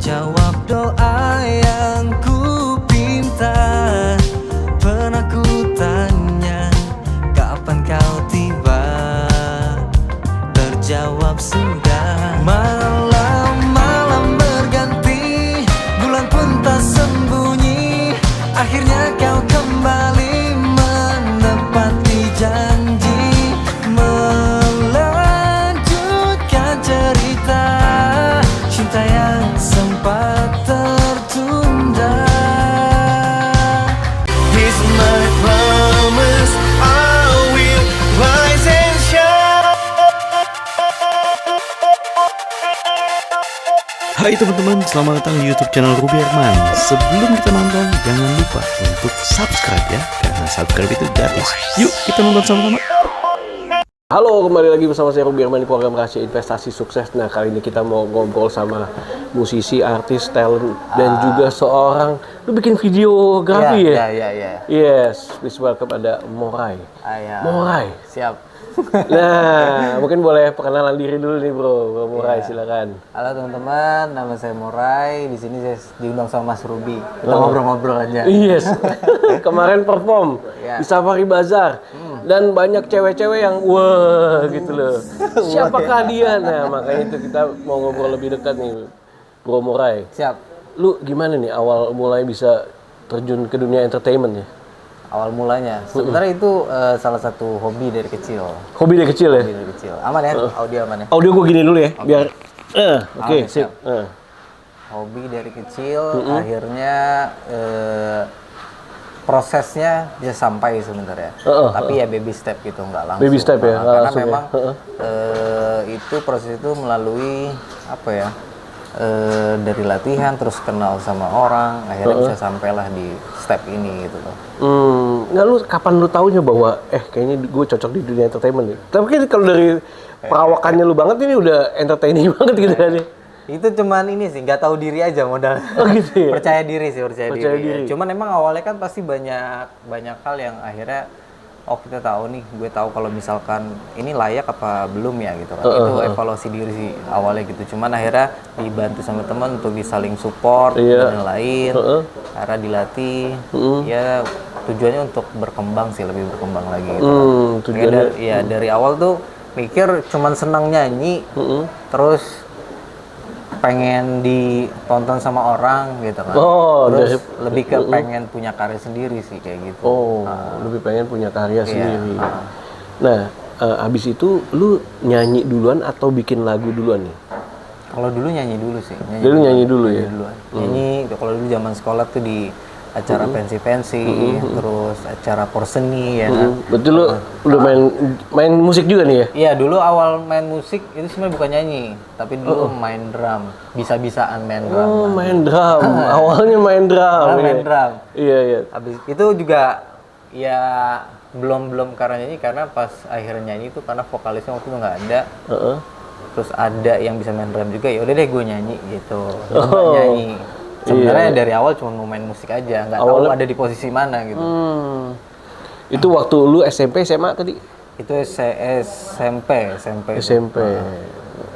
Jawab doa yang ku pinta. Pernah ku tanya kapan kau tiba, terjawab sudah. Malam-malam berganti, bulan pun tak sembunyi. Akhirnya kau kembali menepati janji, melanjutkan cerita cinta yang sempat tertunda. This my promise, I will rise and shine. Hai teman-teman, selamat datang di YouTube channel Ruby Herman. Sebelum kita nonton, jangan lupa untuk subscribe ya, karena subscribe itu gratis. Yuk kita nonton sama-sama. Halo, kembali lagi bersama saya Ruby Herman di program Rahasia Investasi Sukses. Nah, kali ini kita mau ngobrol sama musisi, artis, talent, dan juga seorang, lu bikin videografi ya? Iya. Yes, please welcome ada Moray. Moray. Siap. Nah, mungkin boleh perkenalan diri dulu nih bro Moray, silakan. Halo teman-teman, nama saya Moray. Di sini saya diundang sama Mas Ruby. Kita ngobrol-ngobrol aja. Yes, kemarin perform Ya. di Safari Bazaar. Dan banyak cewek-cewek yang wah gitu loh. Siapakah dia? Nah, makanya itu kita mau ngobrol lebih dekat nih Bro Moray. Siap. Lu gimana nih awal mulai bisa terjun ke dunia entertainment ya? Awal mulanya, sebenarnya itu salah satu hobi dari kecil. Hobi dari kecil ya? Hobi dari kecil. Aman ya? Audio aman ya? Audio gue gini dulu ya, biar oke, sip. siap. Hobi dari kecil, akhirnya prosesnya bisa sampai sebenarnya. Tapi ya baby step gitu, nggak langsung. Baby step ya, nggak Karena langsung ya. memang itu proses itu melalui apa ya? Dari latihan terus kenal sama orang, akhirnya bisa sampailah di step ini gitu loh. Nggak, lu kapan lu taunya bahwa kayaknya gue cocok di dunia entertainment nih? Tapi kan kalau dari perawakannya lu banget ini udah entertaining banget gitu kan ya? Itu cuman ini sih, nggak tahu diri aja modal. Oh gitu ya? Percaya diri sih, percaya Percaya diri. diri. Cuman emang awalnya kan pasti banyak hal yang akhirnya kita tahu nih, gue tahu kalau misalkan ini layak apa belum ya gitu kan. Itu evaluasi diri sih awalnya gitu. Cuman akhirnya dibantu sama teman untuk disaling support dan lain. Akhirnya dilatih. Ya tujuannya untuk berkembang sih, lebih berkembang lagi gitu. Tujuannya dari awal tuh mikir cuman senang nyanyi. Terus pengen ditonton sama orang gitu kan. Terus lebih ke pengen punya karya sendiri sih kayak gitu. Lebih pengen punya karya sendiri. Nah, abis itu lu nyanyi duluan atau bikin lagu duluan nih? Kalau dulu nyanyi dulu sih. Nyanyi dulu ya? Nyanyi, kalau dulu zaman sekolah tuh di acara pensi-pensi, terus acara porseni ya kan. Betul, lu udah main musik juga nih ya? Iya, dulu awal main musik itu sebenarnya bukan nyanyi, tapi dulu main drum, bisa-bisaan main drum. Oh, main drum. Awalnya main drum. Main drum. Iya. Habis itu juga ya belum karena nyanyi, karena pas akhirnya nyanyi itu karena vokalisnya waktu itu nggak ada. Terus ada yang bisa main drum juga, ya udah deh gue nyanyi gitu. Nyanyi. Sebenarnya dari awal cuma mau main musik aja, nggak tahu ada di posisi mana gitu. Itu waktu lu SMP, SMA tadi? Itu SMP.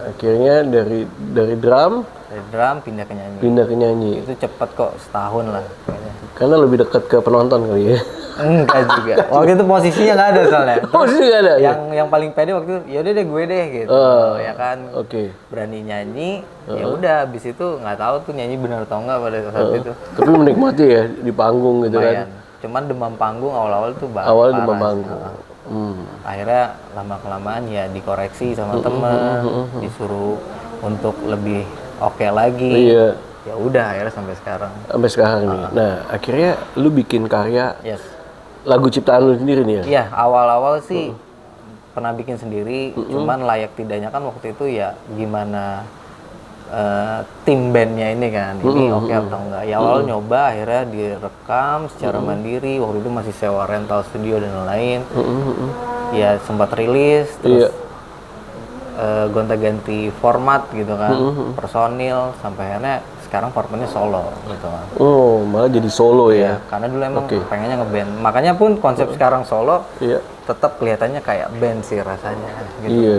Akhirnya dari drum Dari drum pindah ke nyanyi. Itu cepet kok, setahun lah kayaknya. Karena lebih dekat ke penonton kali ya. Enggak juga. Waktu itu posisinya nggak ada soalnya. Posisi nggak ada. Yang paling pede waktu itu, yaudah deh gue deh gitu. Ya kan. Oke. Berani nyanyi. Ya udah, abis itu nggak tahu tuh nyanyi benar atau enggak pada saat itu. Tapi menikmati ya di panggung gitu Lumayan. kan. Cuman demam panggung awal-awal tuh Awal demam panggung. Akhirnya lama-kelamaan ya dikoreksi sama temen, disuruh untuk lebih oke lagi. Iya. Ya udah akhirnya sampai sekarang. Sampai sekarang nih. Nah, akhirnya lu bikin karya Yes. lagu ciptaan lu sendiri nih ya? Iya, awal-awal sih pernah bikin sendiri, cuman layak tidaknya kan waktu itu ya gimana tim bandnya ini kan, ini oke atau enggak. Ya awal nyoba, akhirnya direkam secara mandiri, waktu itu masih sewa rental studio dan lain-lain. Ya sempat rilis, terus gonta-ganti format gitu kan, personil, sampai akhirnya sekarang formatnya solo gitu kan. Oh, malah jadi solo ya? Karena dulu emang pengennya ngeband. Makanya pun konsep sekarang solo tetap kelihatannya kayak band sih rasanya gitu. Iya.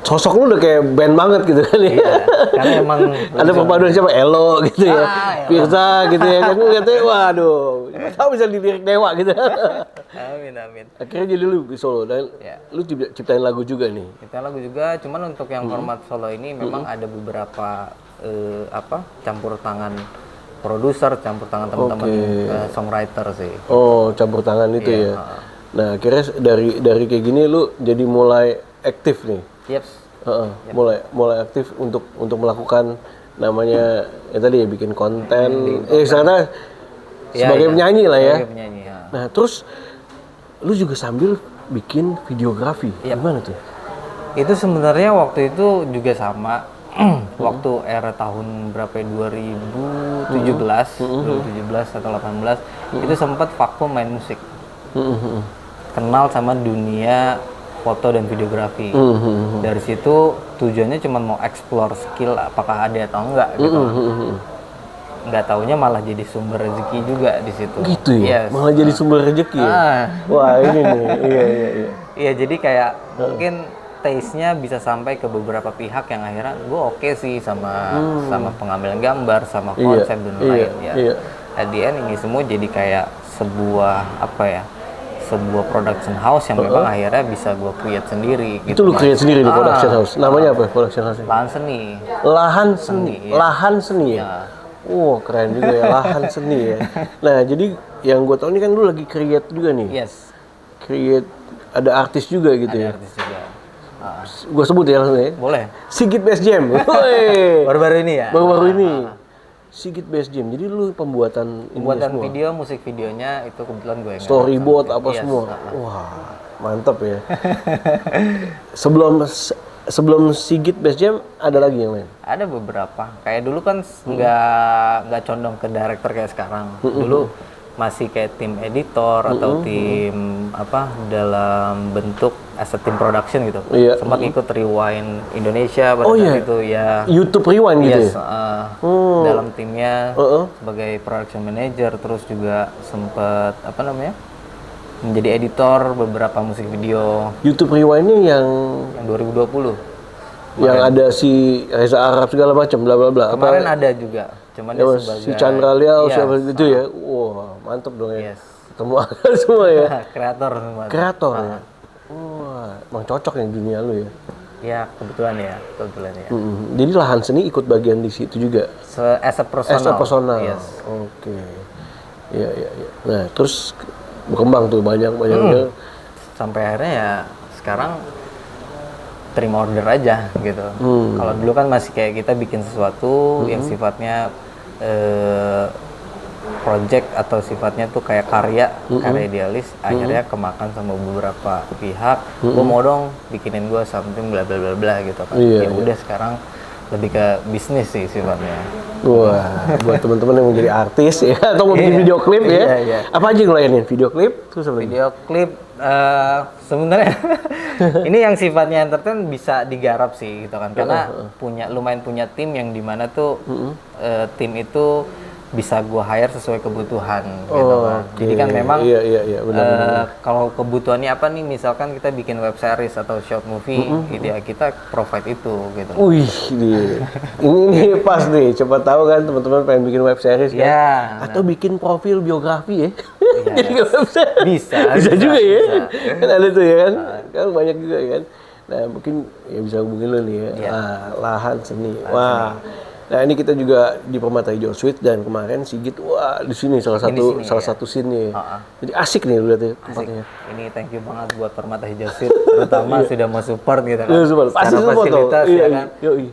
Sosok lu udah kayak band banget gitu kan ya. Iya, karena emang Ada perpaduan siapa? Elo gitu ya. Elo. Pirsa gitu ya kan. Lu katanya waduh, siapa tahu bisa dilirik Dewa gitu. Amin. Akhirnya jadi lu di solo dan Ya. lu ciptain lagu juga nih. Kita lagu juga, cuman untuk yang format solo ini memang ada beberapa campur tangan produser, campur tangan teman-teman songwriter sih. Oh, campur tangan itu ya. Nah, akhirnya dari kayak gini lu jadi mulai aktif nih. Yep. Mulai aktif untuk melakukan namanya ya tadi ya bikin konten. Sekarang sebagai penyanyi lah ya. Sebagai penyanyi, ya. Nah, terus lu juga sambil bikin videografi. Gimana tuh? Itu sebenarnya waktu itu juga sama. Waktu era tahun berapa ya, 2017 atau 18 itu sempat vakum main musik. Kenal sama dunia foto dan videografi. Dari situ tujuannya cuma mau explore skill apakah ada atau enggak gitu. Nggak taunya malah jadi sumber rezeki juga di situ. Gitu ya? Yes. Malah jadi sumber rezeki ya? Wah ini nih, iya. Iya, jadi kayak mungkin taste-nya bisa sampai ke beberapa pihak yang akhirnya gue oke sih sama pengambilan gambar, sama konsep dan lain ya. At the end ini semua jadi kayak sebuah sebuah production house yang memang akhirnya bisa gue create sendiri gitu. Itu lu create sendiri di production house. Namanya apa production house? Lahan Seni. Lahan Seni ya. Keren juga ya, Lahan Seni ya. Nah, jadi yang gue tahu ini kan lu lagi create juga nih. Yes. Create, ada artis juga gitu ya. Ada artis juga. Gue sebut ya langsung ya. Boleh. Sigit Best Jam. Baru-baru ini ya. Baru-baru ini. Sigit Best Jam. Jadi lu pembuatan semua. video, musik videonya itu kebetulan gue yang Storyboard apa semua. Wah, mantap ya. Sebelum Sigit Best Jam ada lagi yang lain? Ada beberapa. Kayak dulu kan nggak condong ke director kayak sekarang. Dulu masih kayak tim editor atau tim dalam bentuk as a team production gitu. Sempat ikut Rewind Indonesia pada saat itu ya. YouTube Rewind gitu ya? Dalam timnya sebagai production manager, terus juga sempat menjadi editor beberapa musik video. YouTube Rewind ini yang 2020. Yang ada si Reza Arab segala macam bla bla bla. Kemarin ada juga. Cuman dia sebagai si Chandra Liao siapa itu ya. Wah, mantap dong ya. Ketemu semua ya. Kreator semua. Kreator ya. Wah, emang cocok yang dunia lu ya. Ya, kebetulan ya. Jadi Lahan Seni ikut bagian di situ juga. As a personal. Yes. Oke. Iya. Nah, terus berkembang tuh banyak. Sampai akhirnya ya sekarang terima order aja gitu. Kalau dulu kan masih kayak kita bikin sesuatu yang sifatnya project atau sifatnya tuh kayak karya idealis, akhirnya kemakan sama beberapa pihak. Gue mau dong bikinin gue something bla bla bla bla gitu kan. Udah sekarang lebih ke bisnis sih sifatnya. Wah, buat teman-teman yang mau jadi artis ya atau mau bikin video klip ya. Apa aja yang layanin? Video klip terus apa lagi? Video klip sebenarnya ini yang sifatnya entertain bisa digarap sih gitu kan, karena lumayan punya tim yang dimana tuh tim itu bisa gue hire sesuai kebutuhan gitu kan. Jadi kan memang benar. Kalau kebutuhannya apa nih, misalkan kita bikin web series atau short movie gitu ya, kita provide itu gitu. Wih, ini pas nih, coba tahu kan teman-teman pengen bikin web series kan, atau bikin profil biografi ya. Jadi bisa juga ya. Kan ada tuh ya kan, kan banyak juga ya kan. Nah mungkin ya bisa hubungin lo nih ya. Lahan Seni. Wah. Nah ini kita juga di Permata Hijau Suite dan kemarin Sigit di sini salah satu scene-nya. Jadi asik nih lu lihat tempatnya. Ini thank you banget buat Permata Hijau Suite terutama sudah mau support gitu kan. Pasti fasilitas ya kan.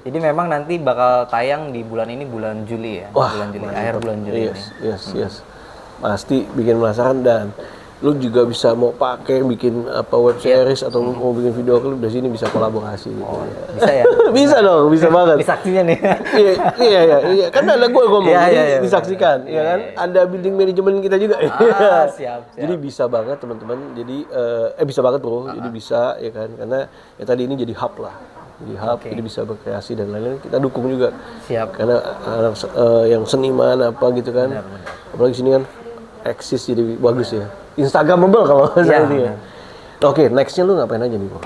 Jadi memang nanti bakal tayang di bulan ini, bulan Juli ya. Akhir bulan Juli ini. Yes. Pasti bikin penasaran, dan lu juga bisa mau pakai bikin web series atau mau bikin video klip dari sini bisa kolaborasi gitu. Bisa ya? Bisa dong, bisa banget. Disaksinya nih. Iya. Kan ada gue ngomong, disaksikan, ya kan? Ada building manajemen kita juga. Siap. Jadi bisa banget teman-teman. Jadi bisa banget bro. Jadi bisa ya kan, karena ya tadi ini jadi hub lah. Jadi bisa berkreasi dan lain-lain, kita dukung juga. Siap. Karena anak yang seniman apa gitu kan. Apalagi sini kan eksis jadi bagus ya. Instagramable kalau misalnya ya. Oke, nextnya lu ngapain aja nih, Bro?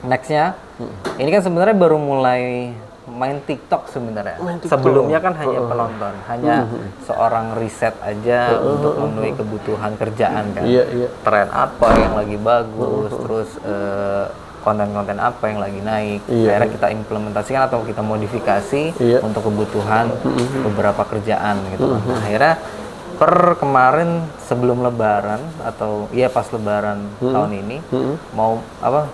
Nextnya, ini kan sebenarnya baru mulai main TikTok sebenarnya. Sebelumnya kan hanya penonton, hanya seorang riset aja untuk memenuhi kebutuhan kerjaan kan. Iya, iya. Tren apa yang lagi bagus, terus konten-konten apa yang lagi naik. Akhirnya kita implementasikan atau kita modifikasi untuk kebutuhan beberapa kerjaan gitu kan. Akhirnya per kemarin sebelum Lebaran atau pas Lebaran tahun ini mau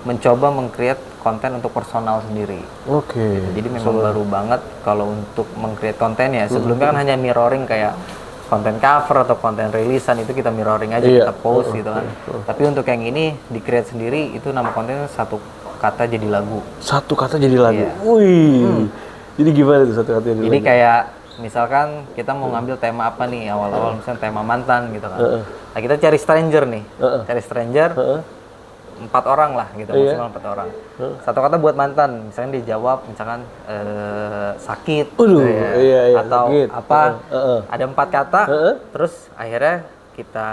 mencoba meng-create konten untuk personal sendiri. Oke. Jadi memang baru banget kalau untuk meng-create konten ya. Sebelumnya kan hanya mirroring kayak konten cover atau konten rilisan itu kita mirroring aja, kita post gitu kan. Tapi untuk yang ini di-create sendiri itu nama kontennya satu kata jadi lagu. Satu kata jadi lagu. Iya. Wih. Jadi gimana tuh satu kata jadi lagu? Jadi kayak misalkan kita mau ngambil tema apa nih awal-awal, misalnya tema mantan gitu kan. Nah kita cari stranger nih, cari stranger 4 orang lah gitu, maksimal 4 orang. Satu kata buat mantan, misalnya dijawab misalkan sakit, iya, atau sakit. apa, ada 4 kata, terus akhirnya kita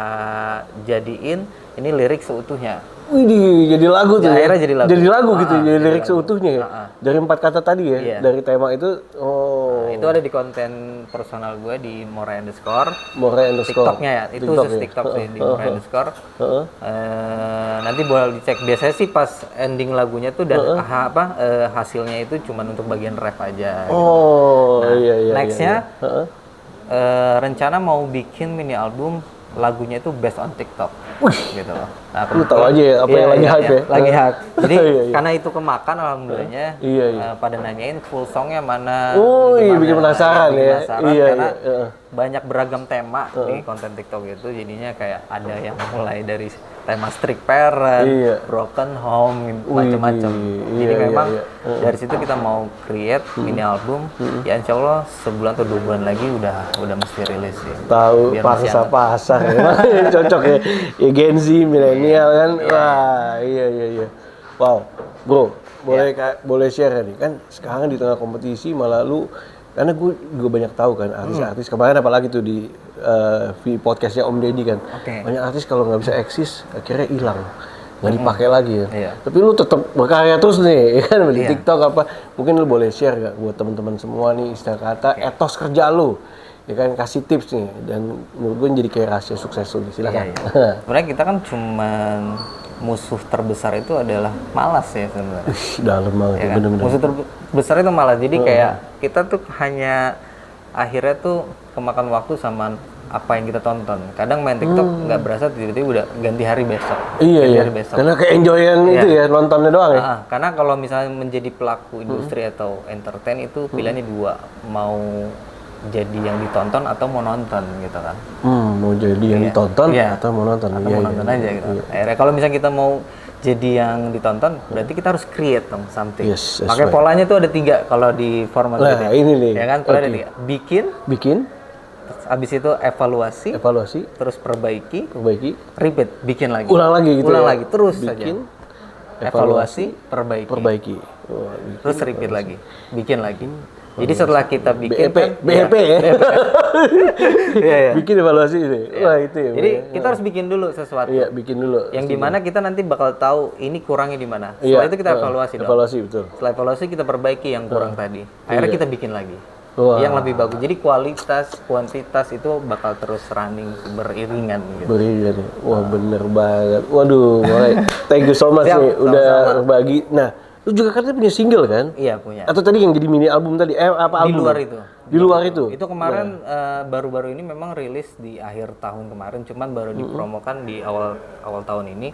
jadiin ini lirik seutuhnya. Wih, jadi lagu tuh. Akhirnya jadi lagu. Jadi lagu gitu, jadi lirik lagu. seutuhnya ya. Dari 4 kata tadi ya, Iya. dari tema itu. Nah, itu ada di konten personal gue di Moray underscore. Moray underscore. TikToknya ya, itu khusus TikTok sih di Moray underscore. Nanti boleh dicek. Biasanya sih pas ending lagunya tuh dan hasilnya itu cuma untuk bagian rap aja. Oh, Nah, iya. nextnya rencana mau bikin mini album lagunya itu based on TikTok. Gitu loh. Nah, Lu tahu aja ya apa yang lagi hype ya? Lagi hype. Jadi Iya. karena itu kemakan alhamdulillahnya pada nanyain full songnya mana. Oh, iya, gimana. bikin penasaran Bikin ya. penasaran Iya, karena iya. banyak beragam tema di konten TikTok itu, jadinya kayak ada yang mulai dari tema strict parent, broken home, macam-macam. Jadi memang dari situ kita mau create mini album. Ya insya Allah sebulan atau 2 bulan lagi udah mesti rilis sih. Tahu Biar masih pangsa aman. pasar ya. Cocok ya. Ya Gen Z, milenial kan. Wah, iya. Wow. Bro, boleh share nih kan sekarang di tengah kompetisi malah lu, karena gue juga banyak tahu kan artis-artis kemarin apalagi tuh di podcastnya Om Deddy kan. Banyak artis kalau nggak bisa eksis akhirnya hilang, nggak dipakai lagi ya. Tapi lu tetap berkarya terus nih, ya kan di TikTok apa? Mungkin lu boleh share nggak buat teman-teman semua nih istilah kata etos kerja lu, ya kan kasih tips nih dan menurut gue jadi kayak rahasia sukses lu. Silakan. Sebenarnya kita kan cuman musuh terbesar itu adalah malas ya sebenarnya. Dalam banget, Ya kan? bener-bener. Musuh terbesar itu malas. Jadi kayak kita tuh hanya akhirnya tuh kemakan waktu sama apa yang kita tonton. Kadang main TikTok nggak berasa tiba-tiba udah ganti hari besok. Ganti hari besok. Karena kayak enjoyan itu ya, nontonnya doang ya. Karena kalau misalnya menjadi pelaku industri atau entertain itu pilihannya 2, mau jadi yang ditonton atau mau nonton gitu kan. Mau jadi yang ditonton atau mau nonton. Atau mau nonton aja gitu. Akhirnya kalau misalnya kita mau jadi yang ditonton, berarti kita harus create dong something. Yes, Makanya polanya tuh ada 3 kalau di format Nah, ini nih. Ya kan, polanya ada 3. Bikin, terus abis itu evaluasi, terus perbaiki, repeat, bikin lagi. Ulang lagi gitu. Ulang ya? lagi terus bikin, saja. Evaluasi, perbaiki. Wah, Terus repeat lagi, bikin lagi. Jadi setelah kita bikin BEP ya. Iya. Bikin evaluasi ini. Wah, itu ya. Jadi kita harus bikin dulu sesuatu. Iya, bikin dulu. Yang dimana kita nanti bakal tahu ini kurangnya di mana. Setelah itu kita evaluasi dong. Evaluasi, betul. Setelah evaluasi kita perbaiki yang kurang tadi. Akhirnya kita bikin lagi. Wah. Yang lebih bagus. Jadi kualitas, kuantitas itu bakal terus running beriringan gitu. Beriringan. Wah, bener banget. Waduh, thank you so much Siap, nih udah sama-sama. berbagi. Nah, lu juga katanya punya single kan? Iya punya. Atau tadi yang jadi mini album tadi? Apa Di album? luar itu. Di luar itu? Itu kemarin baru-baru ini memang rilis di akhir tahun kemarin, cuman baru dipromokan di awal tahun ini.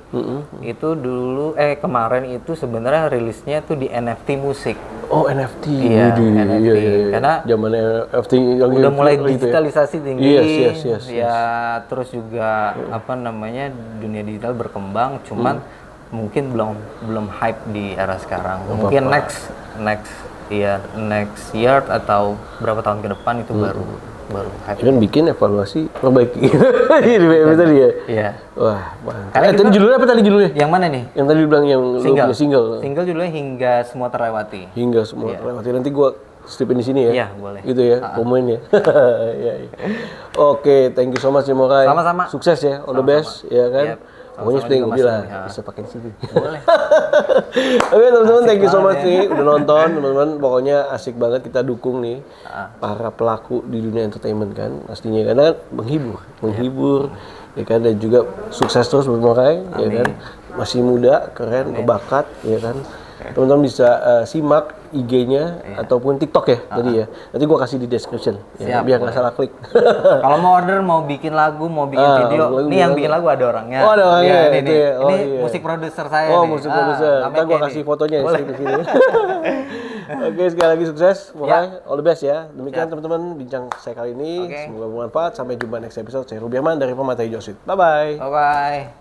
Itu dulu kemarin itu sebenarnya rilisnya tuh di NFT musik. Oh, NFT. Iya, NFT. Iya. Karena zaman NFT yang udah mulai gitu ya. digitalisasi tinggi. Yes. Ya, terus juga apa namanya dunia digital berkembang, cuman mungkin belum hype di era sekarang. Mungkin next year atau berapa tahun ke depan itu baru hype. Kan bikin evaluasi perbaiki. Di BM tadi ya. Iya. Wah, mantap. Karena Tadi judulnya apa tadi judulnya? Yang mana nih? Yang tadi bilang yang lu punya single. Single judulnya Hingga Semua Terlewati. Hingga semua lewati. Nanti gua stripin di sini ya. Iya, boleh. Gitu ya, komen ya. Iya. Oke, thank you so much ya Moray. Sama-sama. Sukses ya, all the best ya kan. Yep. Pokoknya seperti yang gue bilang, ya. bisa pakai sini. Boleh. Oke teman-teman, thank you so much banget ya. nih udah nonton teman-teman. Pokoknya asik banget kita dukung nih para pelaku di dunia entertainment kan pastinya karena menghibur ya kan, dan juga sukses terus buat mereka ya kan, masih muda, keren, berbakat ya kan. Teman-teman bisa simak IG-nya ataupun TikTok ya tadi ya. Nanti gua kasih di description ya, Siap, biar nggak salah klik. Kalau mau order, mau bikin lagu, mau bikin video, nih yang bikin lagu ada orangnya. Oh, ada orangnya, Iya, itu ya. Oh, ini iya. musik produser saya Oh, nih. musik produser. Ntar gua kasih fotonya ya di sini. Oke, sekali lagi sukses. Pokoknya all the best ya. Demikian teman-teman bincang saya kali ini. Oke. Semoga bermanfaat. Sampai jumpa next episode. Saya Ruby Arman dari Pematai Josit. Bye-bye. Bye-bye.